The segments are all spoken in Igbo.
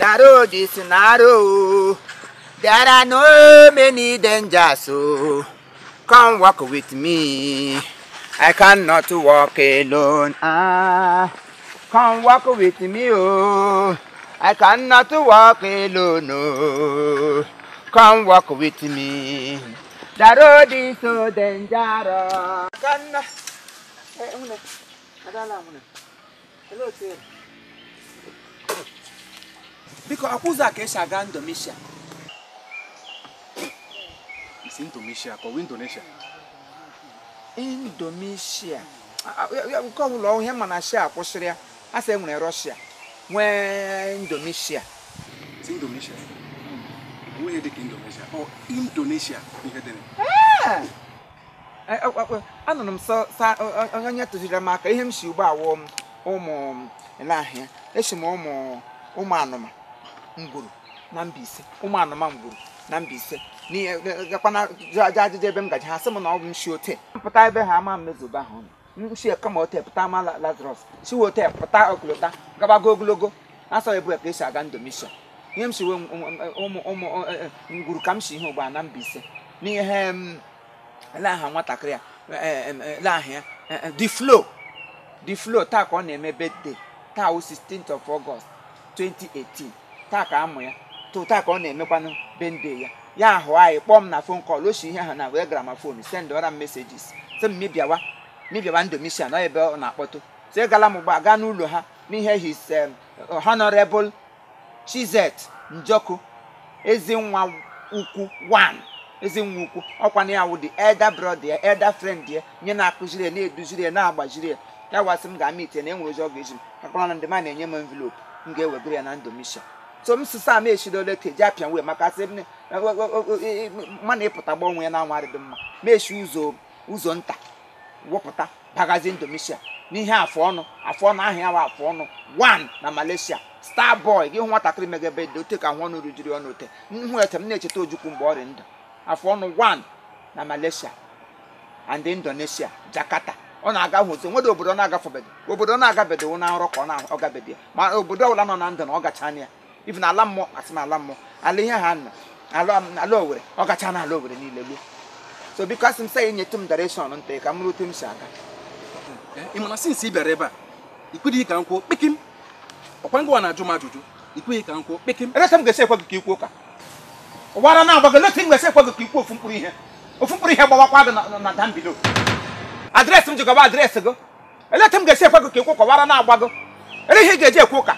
The road is narrow. There are no many dangers, so come walk with me. I cannot walk alone. Come walk with me, oh. I cannot walk alone, oh. Come walk with me. The road is so dangerous. Hello, sir. Because Apuza Kesha Gan Indonesia. It's Indonesia, or Indonesia. Indonesia. We come along here, Manasha, Austria. I say when Russia. When Indonesia. It's Indonesia. Where is Indonesia? Oh, Indonesia. I don't know, so I'm not to the mark. I am Shuba warm, and I hear. Let's more Umanoma. Nguru Nambise umana manguru Nambise ni gapana jaji debem gaji hasem na obun shote pata ebe ha ma mezuba ho nshi kama ote pata ma Lazarus shi wote pata okulota gaba goglogo aso ebu e shi aga Indonesia yem shi we nguru kam shi ho ba Nambise ni la ha nwatakiri la ha the flow ta ko na eme birthday ta 16th of August 2018 taka amu ya to taka on emekwanụ bende ya ahụ anyị kpọm na phone call o shi ihe ha na we gramophone send other messages se mebiawa Indonesia na ebe ọ na-akpọtụ se gala m gba ga n'ụlọ ha n'ihe his honorable Chizet Njoku ezinwa ukwu 1 ezinwa ukwu ọkwa na ya wụ the elder brother elder friend ya nye na akụziri na eduziri na agbajiri ya wasị m ga meet na enwere ozo ga-eji akpọrọ na ndị ma na-enye m envelope m ga-ewegoro ya na Indonesia so m sisa m eshidole teji apịa wee maka sị mana ịpụta gbanwe na anwa dị mma meshi ụzọ nta wepụta bagazi Indonesia n'ihe afọ ọnụ ahụ ya wa afọ ọnụ 1 na Malaysia Starboy gị hụ nwatakịrị megebe dị ote ka hụ ọnụ rujiri ọnụ ote hụ ete m na-echeta Ojukwu mgbe ọ dị ndụ afọ ọnụ 1 na Malaysia and Indonesia Jakarta ọ na-aga hụzo nwede obodo na-agafebedo obodo na-agabedo wụ na nrọ ka ọ na-agabedo ma obodo ọbụla nọ na ndụ na ọ gacha anya even ala mmụọ asị na ala mmụọ ala ihe ha nọ ala Owere ọ gacha na ala Owere niile gbuo so because m say nye tum direction nte ka m rute m si aga ị mana since ị bịara ebe a ikwudighi ka nkwuo kpekim ọkwa ngwa na-ajụ m ajụjụ ikwudighi ka nkwuo kpekim eleta m ga-esi ekwe gị ka ikwu ụka ụwara na-agbago eleta m ga-esi ekwe gị ka ikwu ofu mkpụrụ ihe gbawakwa gị na dambido adreesị m jikọba adreesị gị eleta m ga-esi ekwe gị ka ikwu ụka ụwara na-agbago ele ihe ị ga-eji ekwu ụka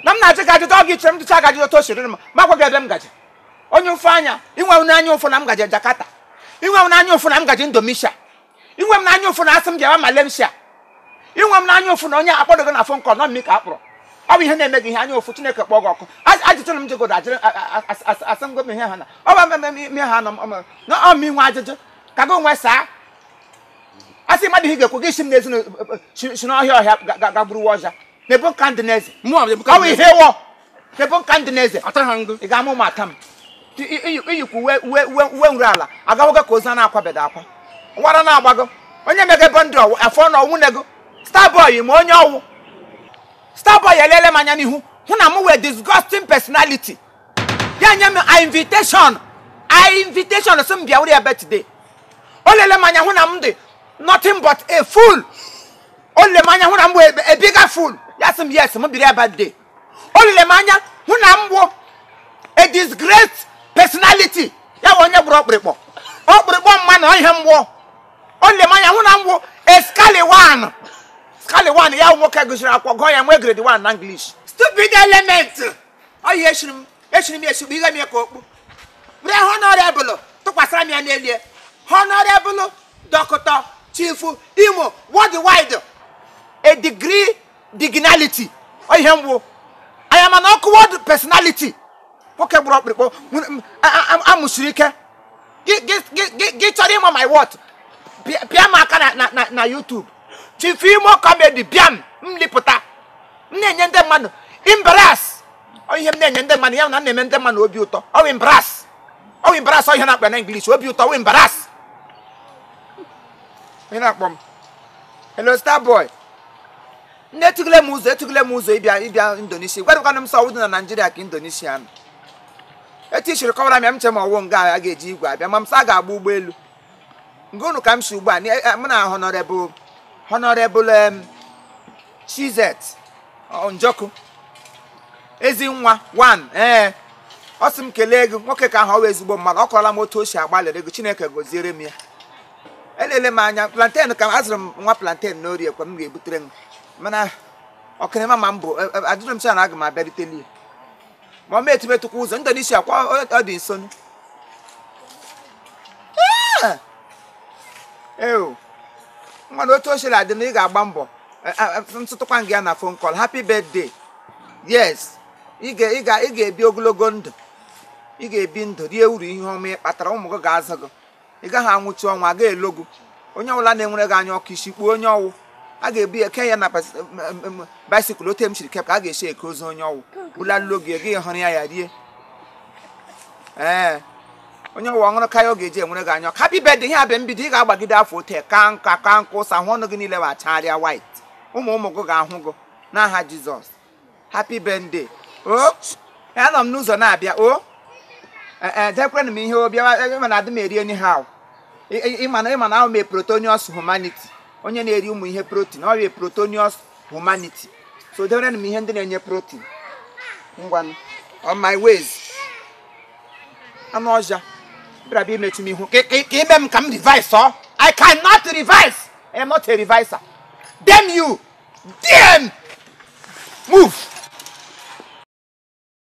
na m na-achị gaji ọ gị chere m dịcha gaji otu o siri m makwa gị ebe m gaji onye ụfụ anya inwe m n'anya ụfụ na m gaji Jakarta inwe m n'anya ụfụ na m gaji Indonesia inwe m n'anya ụfụ na asị m jewa Malaysia inwe m n'anya ụfụ na onye akpọrọ gị na phone call nọ m ka akpọrọ ọ bụ ihe na-eme gị ihe anya ụfụ Chineke kpọọ gị ọkụ ajụjụ m jigodo ajịrị asị ngo m ihe ha na ọ bụ ime ha na ọ m inwe ajụjụ ka gị nwe saa asị mmadụ ihe ga-ekwu gị isi m n'ezi si n'ọhịa gagburuwa ọja nebo nka ndị n'eze ọ bụ ihe wọ nebo nka ndị n'eze ị ga-amụ m ata m iyikwu uwe nri ala agawogo ka ozu na-akwabedo akwa nwara na-agbago onye megebe ndị afọ na ọnwụ nego Starboy ma onye ọwụ Starboy elele m anya n'ihu hụ na m wee disgusting personality ya nye m invitation sị m bịa wuri ebe today o lele m anya hụ na m dị nothing but a fool o lele m anya hụ na m bụ a bigger fool ya sị m yes m biri ebe today o lele m anya hụ na m bụ a disgraced personality ya bụ onye gburu ọkpụrịkpọ mma na ihe mgbọ o lele m anya hụ na m bụ a Scally one ya nwoke gụsiri akwụkwọ gụọ ya nwe grade 1 na English stupid element ọhịa eshiri m eshigbu ihe m ka okpu were honorable tụkwasịra m ya n'elie honorable Dr. Chief Imo worldwide a degree dignity ọhịa mgbu I am an awkward personality nwoke gburu ọkpụrịkpọ amụsiri ike gị chọrọ ịma my what pịa m aka na YouTube Chief Imo Comedy bịam m lipụta m na-enye ndị mmadụ embarrass ihe m na-enye ndị mmadụ ya na na-eme ndị mmadụ obi ụtọ ọ bụ embarrass Oh, embarrass ihe na-akpa na English. Obi ụtọ we embarrass. Ihe na-akpọ m. Hello star boy. Nne etugile m ụzọ ịbịa Indonesia. Gwadụkwana m sọ ọwụdụ na Nigeria ka Indonesia nọ. Etishiri kọwara m nche ma ọwụ nga a ga-eji igwe abịa ma m sa ga-agba ụgbọelu. Nke unu ka m si ugbu a mụ na honorable Chizet Njoku ezi nwa 1 ọ sị m kelee gị nwoke ka ahụ ọ ezigbo mmadụ ọ kọrọla m otu o si agbalịrị gị Chineke goziere m ya elele m anya plantain ka azụrụ m nwa plantain n'orie kwa m ga-ebutere m mana ọkịrị ma m bụ ajụrụ m sị na aga m abịaruteli ma ọ ma etumetụkwa ụzọ Indonesia kwa ọ dị nso nwa na otu o siri adị na ị ga-agba mbọ ntụtụkwa gị ya na phone call happy birthday yes ị ga-ebi ogologo ndụ ị ga-ebi ndụ rie uru ihe ọma ị kpatara ụmụ gị ga-azụ gị ị gaghị anwụchi ọnwa aga elogo onye ọbụla na-enwere gị anya ọkụ isi kpuo onye ọwụ a ga-ebu ya ke ya na bicycle ote m chiri kep ka a ga-esi eke ozu onye ọwụ bulalụ gị gị hụrụ ya rie onye ọwụ ọṅụrụ ka ya ọ ga-eji enwere gị anya ọkụ happy birthday ihe abịa mbido ị ga-agbagide afọ ote ka nka ụsa hụ ọnụ gị niile wacharịa white ụmụ gị ga-ahụ gị n'aha Jizọs happy birthday anọ m n'ụzọ na-abịa dekwenụ m ihe obịa mana adị m eri anyhow ịma na ahụ m protonius humanity onye na-eri ụmụ ihe protein ọ bụ protonius humanity so dewerenụ m ihe ndị na-enye protein ngwanụ on my ways anụ ọja bịara bịa imechu m ihu ka ime m ka m revise I cannot revise I am not a reviser damn you damn move